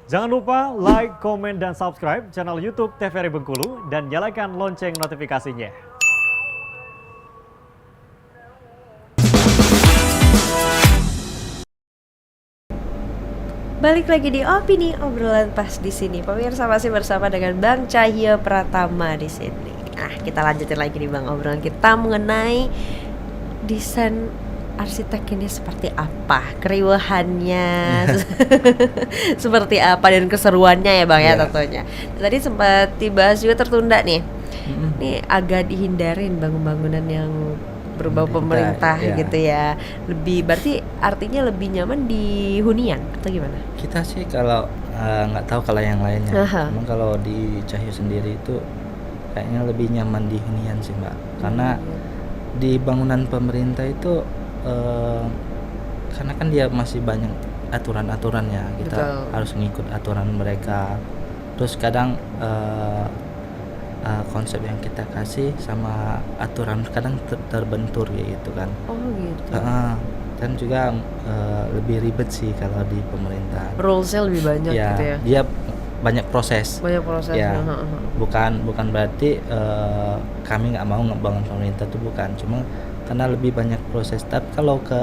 Jangan lupa like, komen, dan subscribe channel YouTube TVRI Bengkulu dan nyalakan lonceng notifikasinya. Balik lagi di Opini Obrolan Pas di sini. Pemirsa masih bersama dengan Bang Cahyo Pratama di sini. Nah, kita lanjutin lagi nih Bang obrolan kita mengenai desain arsitek ini seperti apa, keriuhannya seperti apa dan keseruannya ya Bang ya tentunya. Tadi sempat dibahas juga tertunda nih. Ini agak dihindarin bangunan yang berbau pemerintah gitu ya. Lebih berarti artinya lebih nyaman di hunian atau gimana? Kita sih kalau nggak tahu kalau yang lainnya. Memang kalau di Cahyo sendiri itu kayaknya lebih nyaman di hunian sih Mbak. Karena di bangunan pemerintah itu karena kan dia masih banyak aturan-aturannya. Kita harus ngikut aturan mereka. Terus kadang konsep yang kita kasih sama aturan kadang terbentur gitu kan. Oh gitu. Dan juga lebih ribet sih kalau di pemerintah. Rulesnya lebih banyak ya, gitu ya. Dia banyak proses. Banyak proses. Ya, bukan berarti kami nggak mau ngebangun pemerintah itu bukan. Cuma karena lebih banyak proses. Tapi kalau ke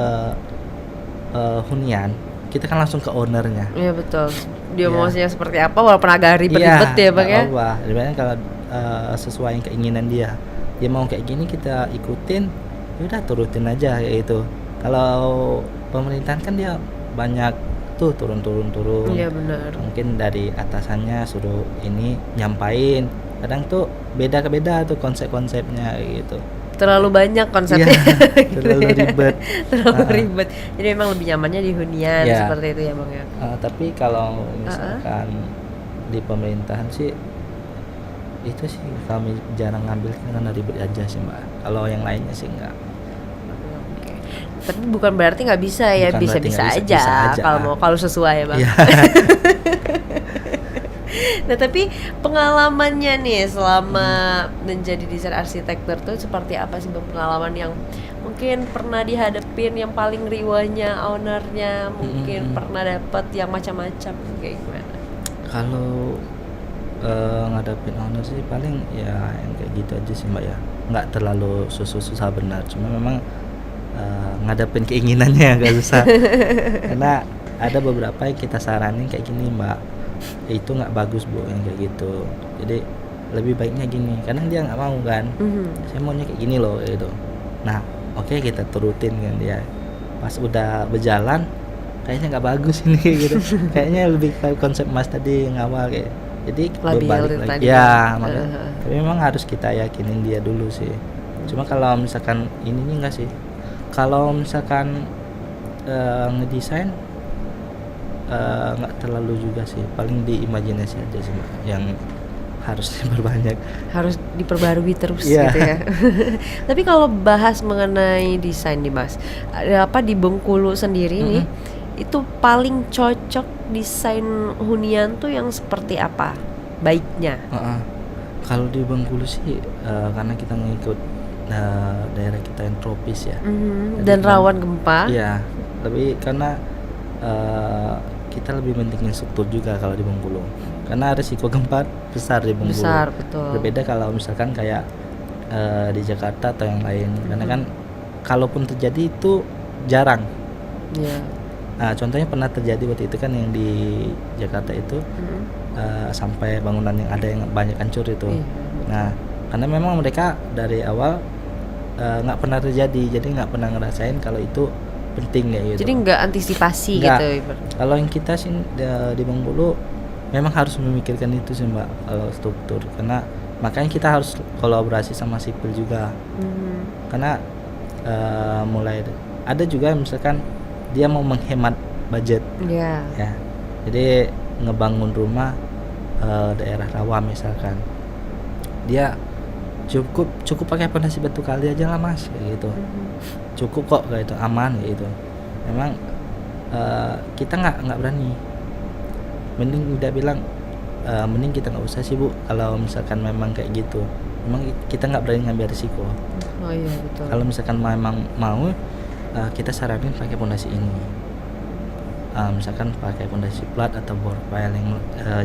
hunian kita kan langsung ke ownernya. Iya betul. Dia maunya seperti apa walaupun agak ribet-ribet ya Bang ya. Iya, kalau sesuai keinginan dia mau kayak gini kita ikutin, udah turutin aja kayak gitu. Kalau pemerintahan kan dia banyak tuh turun. Iya benar. Mungkin dari atasannya suruh ini nyampain, kadang tuh beda tuh konsepnya gitu. Terlalu banyak konsepnya. Terlalu ribet. Ribet. Jadi memang lebih nyamannya di hunian seperti itu ya Bang ya. Tapi kalau misalkan di pemerintahan sih itu sih kami jarang ngambil karena ribet aja sih Mbak. Kalau yang lainnya sih enggak. Tapi bukan berarti nggak bisa ya, bisa aja kalau sesuai ya Bang. Nah tapi pengalamannya nih selama menjadi desain arsitektur tuh seperti apa sih Bang, pengalaman yang mungkin pernah dihadapin yang paling riwahnya ownernya, mungkin pernah dapet yang macam-macam kayak gimana? Kalau ngadapin owner sih paling ya yang kayak gitu aja sih Mbak ya, nggak terlalu susah benar, cuma memang ngadapin keinginannya agak susah. Karena ada beberapa yang kita saranin kayak gini Mbak, itu nggak bagus Bu yang kayak gitu, jadi lebih baiknya gini, karena dia nggak mau kan, saya maunya kayak gini loh gitu. Nah oke, kita turutin kan dia, pas udah berjalan kayaknya nggak bagus ini gitu. Kayaknya lebih kayak konsep Mas tadi yang awal kayak, jadi berbalik lagi ya makanya. Tapi memang harus kita yakinin dia dulu sih. Cuma kalau misalkan ini enggak sih, kalau misalkan ngedesain nggak terlalu juga sih, paling di imajinasi aja sih Mbak, yang harus diperbarui terus gitu ya. Tapi kalau bahas mengenai desain nih Mas, apa di Bengkulu sendiri nih itu paling cocok desain hunian tuh yang seperti apa baiknya? Kalau di Bengkulu sih karena kita ngikut daerah kita yang tropis ya, dan rawan gempa. Iya, tapi karena kita lebih pentingin struktur juga kalau di Bengkulu, karena risiko gempa besar di Bengkulu. Besar, betul. Berbeda kalau misalkan kayak di Jakarta atau yang lain, karena kan kalaupun terjadi itu jarang. Nah contohnya pernah terjadi waktu itu kan yang di Jakarta itu sampai bangunan yang ada yang banyak hancur itu. Nah karena memang mereka dari awal nggak pernah terjadi, jadi nggak pernah ngerasain kalau itu penting ya gitu. Jadi nggak antisipasi gitu. Kalau yang kita sih di Bengkulu memang harus memikirkan itu sih Mbak, kalau struktur, karena makanya kita harus kolaborasi sama sipil juga. Karena mulai ada juga misalkan dia mau menghemat budget ya, jadi ngebangun rumah daerah rawa misalkan, dia cukup pakai fondasi batu kali aja lah Mas kayak gitu. Cukup kok kayak itu, aman kayak gitu. Memang kita nggak berani, mending udah bilang mending kita nggak usah sih Bu kalau misalkan memang kayak gitu. Memang kita nggak berani ngambil risiko. Betul. Kalau misalkan memang mau kita saranin pakai fondasi ini. misalkan pakai fondasi plat atau bor pile yang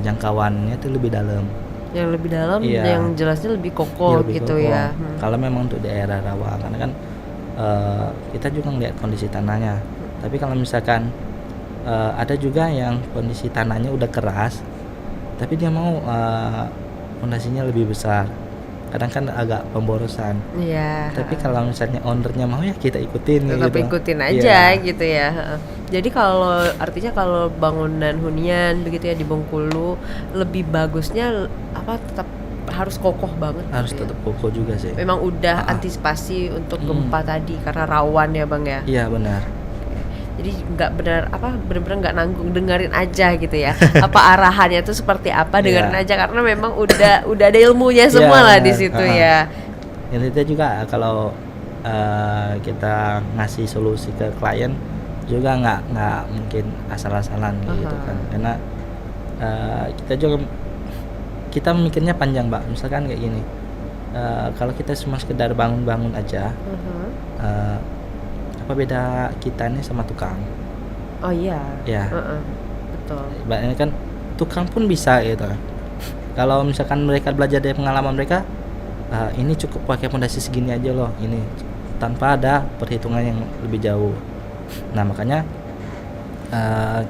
jangkauannya itu lebih dalam. Yang lebih dalam, Iya. yang jelasnya lebih kokoh Lebih gitu kokoh. ya. Kalau memang untuk daerah rawa, karena kan kita juga ngeliat kondisi tanahnya. Tapi kalau misalkan ada juga yang kondisi tanahnya udah keras, tapi dia mau fondasinya lebih besar. Kadang kan agak pemborosan. Iya. Tapi kalau misalnya ownernya mau ya kita ikutin Tetap gitu. ikutin aja Iya. gitu ya. Heeh. Jadi artinya kalau bangunan hunian begitu ya di Bengkulu, lebih bagusnya tetap harus kokoh banget Harus gitu ya. tetap kokoh juga sih. Memang udah Ah. antisipasi untuk gempa tadi karena rawan ya Bang ya. Iya benar. Jadi nggak benar-benar nggak nanggung, dengerin aja gitu ya. Apa arahannya tuh seperti apa, dengerin Iya. aja karena memang udah ada ilmunya semua Iya, lah di benar. situ Ah. ya. Yang itu juga kalau kita ngasih solusi ke klien juga nggak mungkin asal-asalan gitu kan, karena kita mikirnya panjang Mbak. Misalkan kayak gini, kalau kita cuma sekedar bangun-bangun aja, apa beda kita nih sama tukang? Oh iya. Ya. Betul. Ibaratnya kan tukang pun bisa gitu. Kalau misalkan mereka belajar dari pengalaman mereka, ini cukup pakai fondasi segini aja loh, ini tanpa ada perhitungan yang lebih jauh. Nah makanya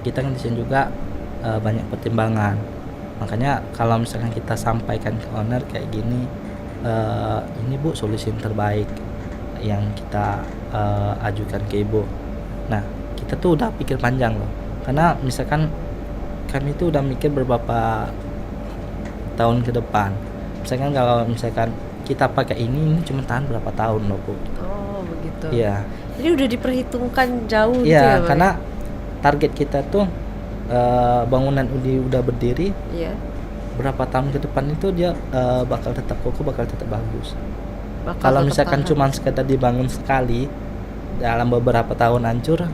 kita kan di sini juga banyak pertimbangan. Makanya kalau misalkan kita sampaikan ke owner kayak gini, ini Bu solusi yang terbaik yang kita ajukan ke Ibu. Nah kita tuh udah pikir panjang loh, karena misalkan kami tuh udah mikir beberapa tahun ke depan. Misalkan kalau kita pakai ini cuma tahan berapa tahun loh Bu. Oh begitu. Iya. Jadi udah diperhitungkan jauh gitu ya Iya, Bang? karena target kita tuh bangunan udah berdiri, Iya. berapa tahun ke depan itu dia bakal tetap kokoh, bakal tetap bagus. Bakal Kalau tetap misalkan tahan. cuma sekedar dibangun sekali, dalam beberapa tahun hancur,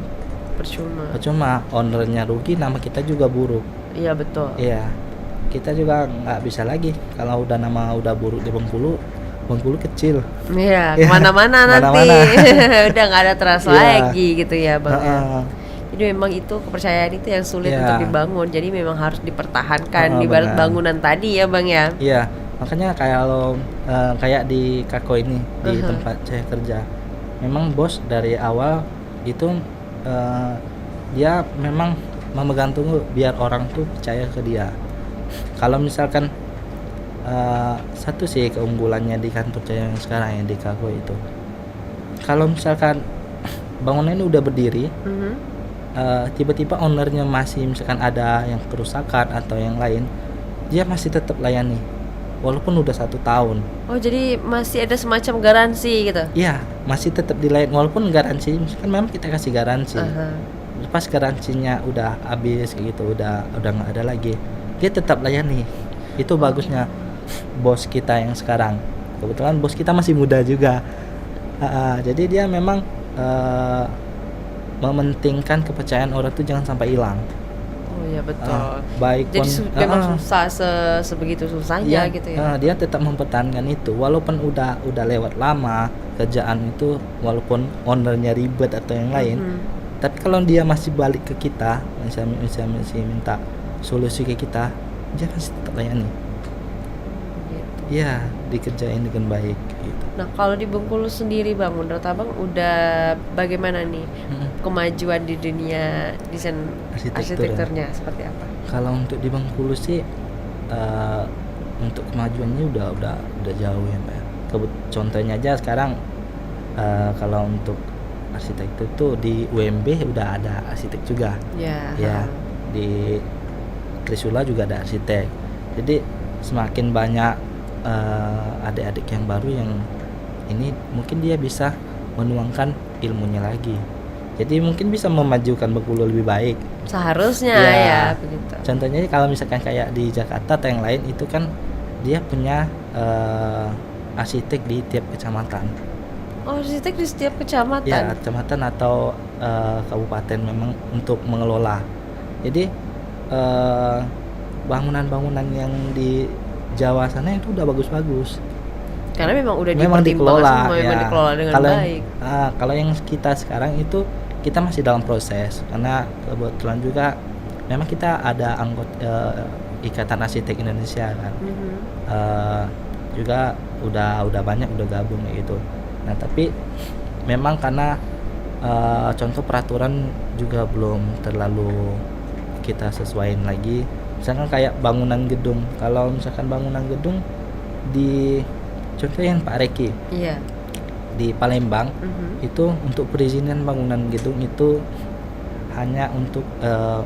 percuma, ownernya rugi, nama kita juga buruk. Iya betul. Iya, kita juga nggak bisa lagi kalau udah buruk di Bengkulu kecil. Iya, Iya, kemana-mana nanti kemana-mana. udah nggak ada trust Iya. lagi gitu ya Bang. Ya. Heeh. Jadi memang itu kepercayaan itu yang sulit Iya. untuk dibangun. Jadi memang harus dipertahankan ibarat Benar. bangunan tadi ya Bang ya. Iya, makanya kayak di Kako ini di Uh-huh. tempat saya kerja, memang bos dari awal itu dia memang memegang teguh biar orang tuh percaya ke dia. Kalau misalkan satu sih keunggulannya di kantor saya yang sekarang yang di Kako itu, kalau misalkan bangunan ini udah berdiri, Mhm. tiba-tiba ownernya masih misalkan ada yang kerusakan atau yang lain, dia masih tetap layani walaupun udah 1 tahun. Oh jadi masih ada semacam garansi gitu. Iya, masih tetap dilayani walaupun garansi misalkan memang kita kasih garansi. Aha. Pas garansinya udah habis kayak gitu, udah nggak ada lagi, dia tetap layani. Itu bagusnya bos kita yang sekarang. Kebetulan bos kita masih muda juga. Jadi dia memang mementingkan kepercayaan orang tuh jangan sampai hilang. Oh iya betul. Baik Jadi pun memang susah sebegitu susahnya iya, gitu ya. dia tetap mempertahankan itu walaupun udah lewat lama kerjaan itu, walaupun ownernya ribet atau yang lain. Mhm. Tapi kalau dia masih balik ke kita, misalnya masih minta solusi ke kita, dia masih tetap layani. Gitu. Iya, dikerjain dengan baik gitu. Nah kalau di Bengkulu sendiri Bang, menurut Abang udah bagaimana nih kemajuan di dunia desain arsitekturnya seperti apa? Kalau untuk di Bengkulu sih untuk kemajuannya udah jauh ya Mbak. Contohnya aja sekarang kalau untuk arsitektur tuh di UMB udah ada arsitek juga. Ya, di Trisula juga ada arsitek. Jadi semakin banyak adik-adik yang baru yang ini mungkin dia bisa menuangkan ilmunya lagi. Jadi mungkin bisa memajukan Bengkulu lebih baik. Seharusnya Iya. ya begitu. Contohnya kalau misalkan kayak di Jakarta atau yang lain itu kan dia punya arsitek di tiap kecamatan. Oh arsitek di setiap kecamatan. Ya, kecamatan atau kabupaten memang untuk mengelola. Jadi bangunan-bangunan yang di Jawa sana itu udah bagus-bagus. Karena memang udah Memang dipertimbangkan dikelola semua, memang ya. dikelola dengan Kalau baik. kalau yang kita sekarang itu kita masih dalam proses karena kebetulan juga memang kita ada anggota Ikatan Arsitek Indonesia kan. Juga udah banyak udah gabung kayak gitu. Nah, tapi memang karena contoh peraturan juga belum terlalu kita sesuaiin lagi. Misalkan kayak bangunan gedung. Kalau misalkan bangunan gedung di contohnya Pak Reki Iya. di Palembang itu untuk perizinan bangunan gedung itu hanya untuk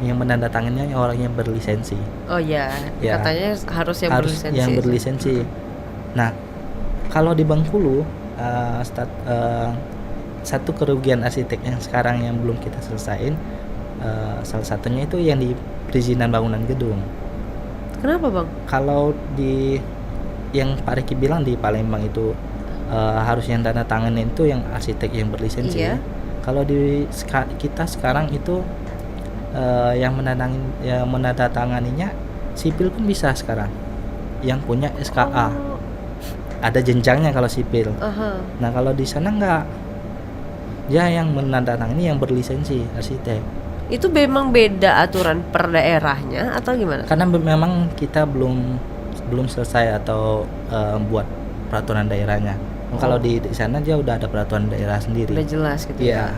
yang menandatangannya orang yang berlisensi. Oh ya, Ya, katanya harus yang harus berlisensi. yang berlisensi. Nah, kalau di Bengkulu satu kerugian arsitek yang sekarang yang belum kita selesain, salah satunya itu yang di perizinan bangunan gedung. Kenapa bang? Kalau di yang Pak Riki bilang di Palembang itu harus yang tanda tangannya itu yang arsitek yang berlisensi. Iya. Kalau di kita sekarang itu yang menandatanganinya sipil pun bisa sekarang, yang punya SKA. Oh, Ada jenjangnya kalau sipil. aha. Nah, kalau di sana enggak, dia yang menandatangani yang berlisensi arsitek. Itu memang beda aturan per daerahnya atau gimana? Karena memang kita belum selesai atau buat peraturan daerahnya. Kalau di sana dia udah ada peraturan daerah sendiri. Udah jelas gitu Iya. ya.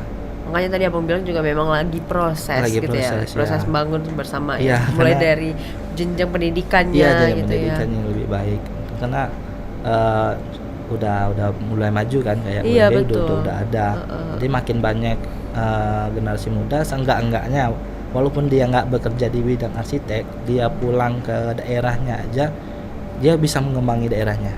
Makanya tadi abang bilang juga memang lagi proses Lagi gitu proses, ya. Proses ya. membangun bersama Iya, ya. Mulai karena- dari jenjang pendidikannya Iya, jadi gitu pendidikan ya. yang lebih baik. Karena udah mulai maju kan kayak Iya, UNB betul. udah ada. Jadi makin banyak generasi muda seenggak-enggaknya walaupun dia nggak bekerja di bidang arsitek, dia pulang ke daerahnya aja dia bisa mengembangi daerahnya.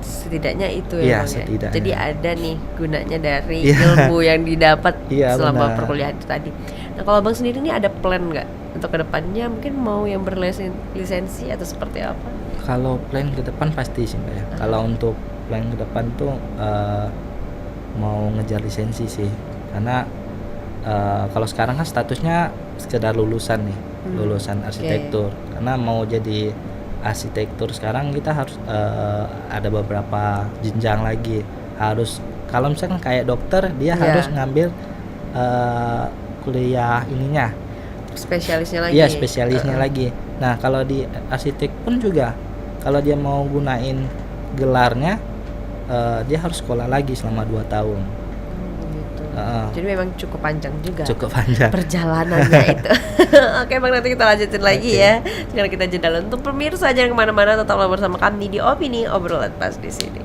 Setidaknya itu Iya, ya bang ya. setidaknya. Jadi ada nih gunanya dari Iya. ilmu yang didapat Iya, selama benar. perkuliahan itu tadi. Nah kalau abang sendiri nih ada plan nggak untuk kedepannya mungkin mau yang berlisensi atau seperti apa? Kalau plan ke depan pasti sih Mbak ya. Kalau untuk plan ke depan tuh mau ngejar lisensi sih. Karena kalau sekarang kan statusnya sekedar lulusan nih, lulusan arsitektur. Karena mau jadi arsitektur sekarang kita harus ada beberapa jenjang lagi. Harus kalau misalkan kayak dokter dia Iya. harus ngambil kuliah ininya. Spesialisnya lagi. Iya, spesialisnya lagi. Nah, kalau di arsitek pun juga kalau dia mau gunain gelarnya dia harus sekolah lagi selama 2 tahun. Gitu. Heeh. Jadi memang cukup panjang juga Cukup panjang. perjalanannya itu. Oke bang, nanti kita lanjutin lagi Oke. ya. Sekarang kita jeda dulu. Untuk pemirsa jangan kemana-mana, tetaplah bersama kami di Opini Obrolan Pas di sini.